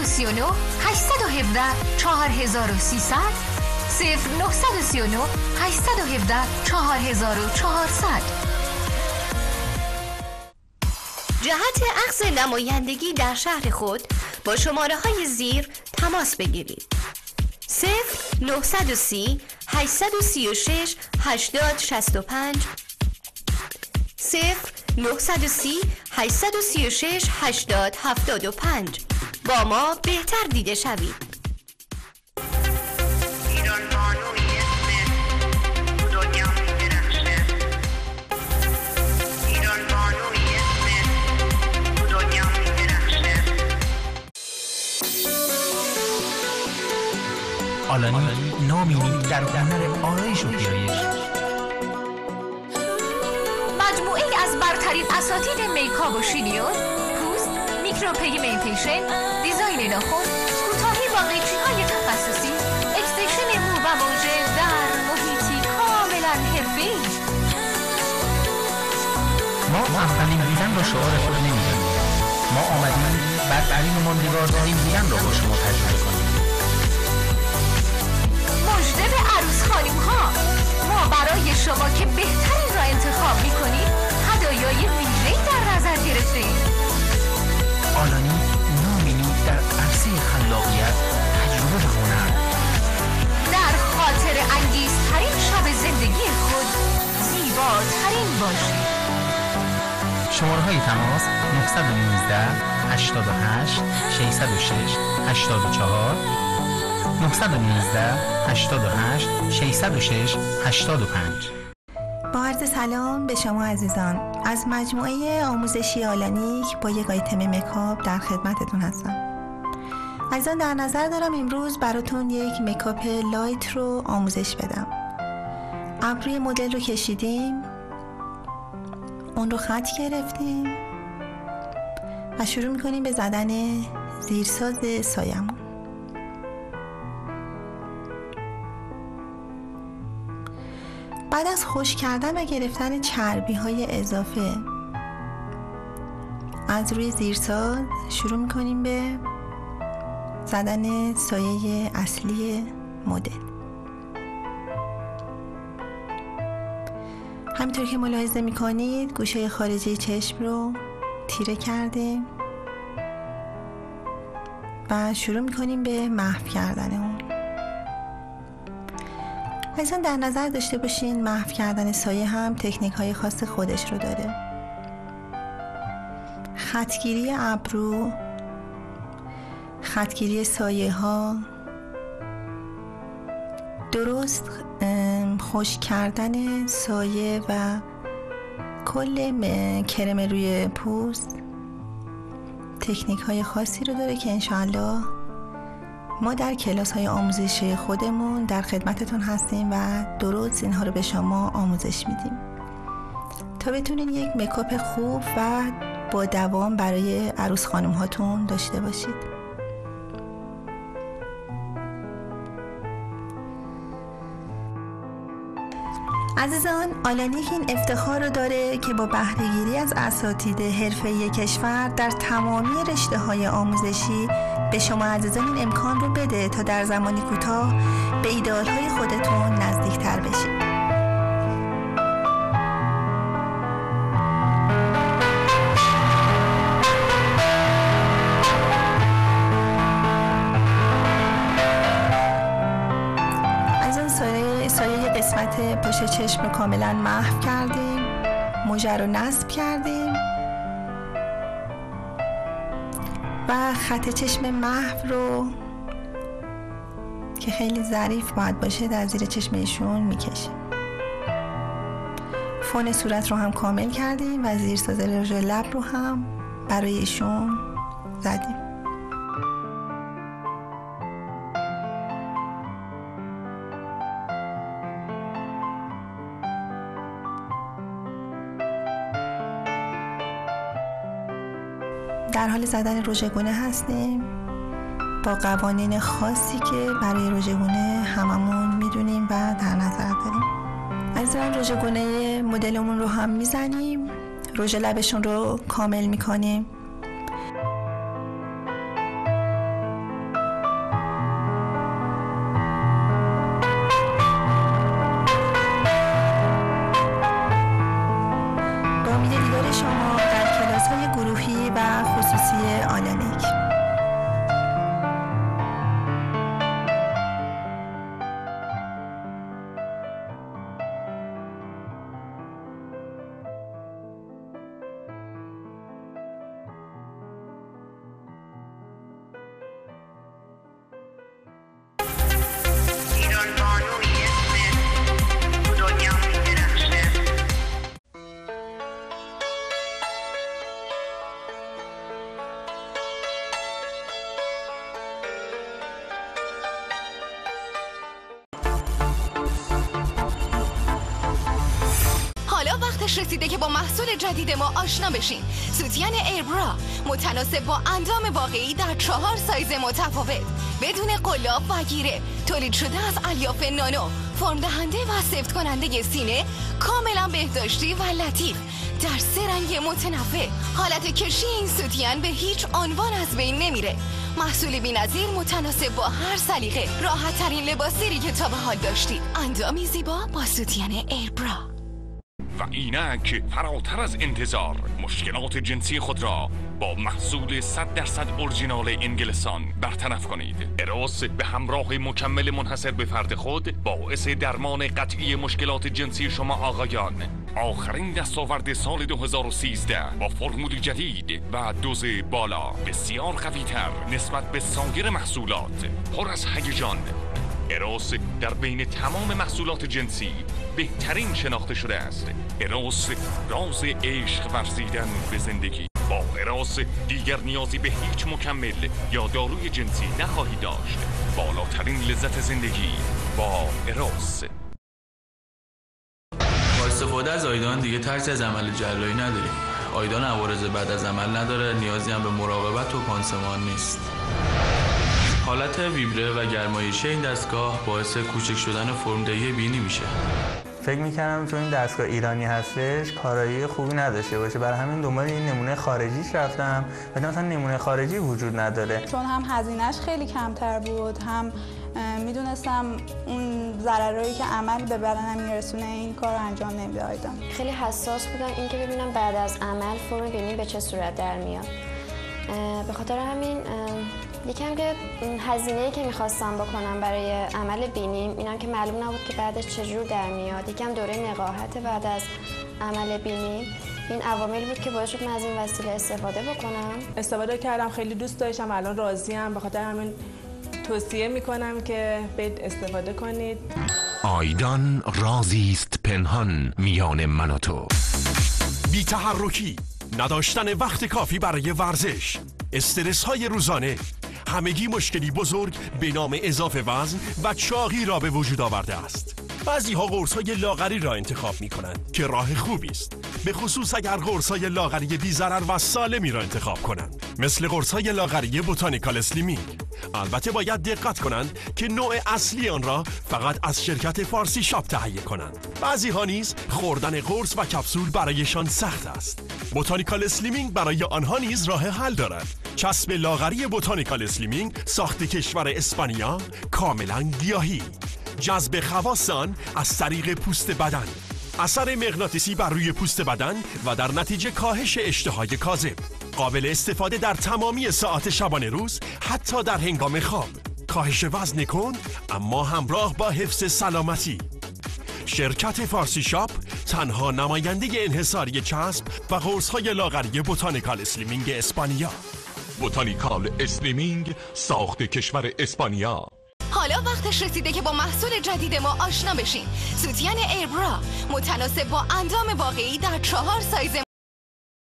939 817 4300 0939 817 4400. جهت اخذ نمایندگی در شهر خود با شماره‌های زیر تماس بگیرید: 0930 836 8065 0930 836 8075. با ما بهتر دیده شوید. آلانی نامی در هنر آرایش و پیرایش. مجموعه از برترین اساتید میکاپ و شینیور، پوست، میکروپیگمنتیشن، دیزاین ناخن، کوتاهی با قیچی‌های تخصصی، اکستنشن مو و موجه در محیطی کاملا حرفه‌ای. ما اولین بودن را شعار خود نمی‌دانیم. ما آمدیم برترین و ماندگارترین بودن را با شما تجربه کنیم. مژده به عروس خانم‌ها، ما برای شما که بهترین را انتخاب می‌کنید هدایای ویژه‌ای در نظر گرفته‌ایم. آلانی نامینی در عرصه خلاقیت، تجربه و هنر. در خاطر انگیزترین شب زندگی خود زیباترین باشید. شماره‌های تماس 919 88 606 84 919 88 606 85. با عرض سلام به شما عزیزان، از مجموعه آموزشی آلانیک با یک آیتم میکاپ در خدمتتون هستم. عزیزان در نظر دارم امروز براتون یک میکاپ لایت رو آموزش بدم. ابروی مدل رو کشیدیم، اون رو خط گرفتیم و شروع میکنیم به زدن زیرساز سایمون. بعد از خشک کردن و گرفتن چربی های اضافه از روی زیرساز شروع میکنیم به زدن سایه اصلی مدل. همینطور که ملاحظه میکنید گوشه خارجی چشم رو تیره کردیم و شروع میکنیم به محو کردن اون. عزیزان در نظر داشته باشین محو کردن سایه هم تکنیک های خاص خودش رو داره. خطگیری ابرو، خطگیری سایه ها، درست خشک کردن سایه و کل کرم روی پوست تکنیک های خاصی رو داره که انشاءالله ما در کلاس های آموزشی خودمون در خدمتتون هستیم و درست اینها رو به شما آموزش میدیم تا بتونین یک میکاپ خوب و با دوام برای عروس خانم هاتون داشته باشید. عزیزان آلانیک این افتخار رو داره که با بهره‌گیری از اساتید حرفه‌ای کشور در تمامی رشته‌های آموزشی به شما عزیزان این امکان رو بده تا در زمانی کوتاه به ایدئال‌های خودتون نزدیک‌تر بشید. سایه قسمت پشت چشم کاملا محو کردیم، موژه رو نصب کردیم و خط چشم محو رو که خیلی ظریف باید باشه در زیر چشم ایشون میکشیم. فون صورت رو هم کامل کردیم و زیرساز رژ لب رو هم برای ایشون زدیم. در حال زدن رژگونه هستیم با قوانین خاصی که برای رژگونه هممون میدونیم و در نظر داریم. عزیزان رژگونه مدلمون رو هم میزنیم، رژ لبشون رو کامل میکنیم. وقتش رسیده که با محصول جدید ما آشنا بشین. سوتین ایربرا متناسب با اندام واقعی در 4 سایز متفاوت، بدون قلاب و گیره، تولید شده از الیاف نانو، فرم دهنده و سفت کننده سینه، کاملا بهداشتی و لطیف، در 3 رنگ متنوع. حالت کشی این سوتین به هیچ عنوان از بین نمیره. محصول بی‌نظیر متناسب با هر سلیقه، راحت ترین لباسیری که تا به حال داشتید. اندامی زیبا با سوتین ایربرا. و اینک فراتر از انتظار مشکلات جنسی خود را با محصول 100% اورجینال انگلستان برطرف کنید. اروس به همراه مکمل منحصر به فرد خود باعث درمان قطعی مشکلات جنسی شما آقایان. آخرین دستاورد سال 2013 با فرمول جدید و دوز بالا، بسیار قوی‌تر نسبت به سایر محصولات، پر از هیجان. اروس در بین تمام محصولات جنسی بهترین شناخته شده است. اروس راز عشق ورزیدن به زندگی. با اروس دیگر نیازی به هیچ مکمل یا داروی جنسی نخواهید داشت. بالاترین لذت زندگی با اروس. با استفاده از آیدان دیگه ترسی از عمل جراحی نداریم. آیدان عوارض بعد از عمل نداره، نیازی هم به مراقبت و پانسمان نیست. حالت ویبره و گرمایشی این دستگاه باعث کوچک شدن فرمدهی بینی میشه. فکر می‌کردم چون این دستگاه ایرانی هستش کارایی خوبی نداشته باشه، برای همین دنبال این نمونه خارجیش رفتم، ولی مثلا نمونه خارجی وجود نداره. چون هم هزینه‌اش خیلی کمتر بود، هم میدونستم اون ضررایی که عمل به بدنم میرسونه این کار رو انجام نمیده. آیدان خیلی حساس بودم اینکه ببینم بعد از عمل فرم بینی به چه صورت در میاد. به خاطر همین یکم که هزینه‌ای که می‌خواستم بکنم برای عمل بینیم اینم که معلوم نبود که بعدش چجور در میاد. یکم دوره نقاهت بعد از عمل بینی، این عوامل بود که باعث شد من از این وسیله استفاده بکنم. استفاده کردم، خیلی دوست داشتم، الان راضیم. به خاطر همین توصیه میکنم که برید استفاده کنید. آیدان رازی است پنهان میان من و تو. بی تحرکی، نداشتن وقت کافی برای ورزش، استرس های روزانه، همگی مشکلی بزرگ به نام اضافه وزن و چاقی را به وجود آورده است. بعضی ها قرص های لاغری را انتخاب می کنند که راه خوبی است، به خصوص اگر قرص های لاغری بی ضرر و سالمی را انتخاب کنند، مثل قرص های لاغری بوتانیکال اسلیمینگ. البته باید دقت کنند که نوع اصلی آن را فقط از شرکت فارسی شاپ تهیه کنند. بعضی ها نیز خوردن قرص و کپسول برایشان سخت است. بوتانیکال اسلیمینگ برای آنها نیز راه حل دارد. چسب لاغری بوتانیکال اسلیمینگ ساخت کشور اسپانیا، کاملا گیاهی. جذب خواص آن از طریق پوست بدن، اثر مغناطیسی بر روی پوست بدن و در نتیجه کاهش اشتهای کاذب. قابل استفاده در تمامی ساعات شبانه روز، حتی در هنگام خواب. کاهش وزن کند اما همراه با حفظ سلامتی. شرکت فارسی شاپ تنها نماینده انحصاری چسب و قرص‌های لاغری بوتانیکال اسلیمینگ اسپانیا. بوتانیکال اسلیمینگ ساخت کشور اسپانیا. حالا وقتش رسیده که با محصول جدید ما آشنا بشین. سوتین ایربرا متناسب با اندام واقعی در 4 سایز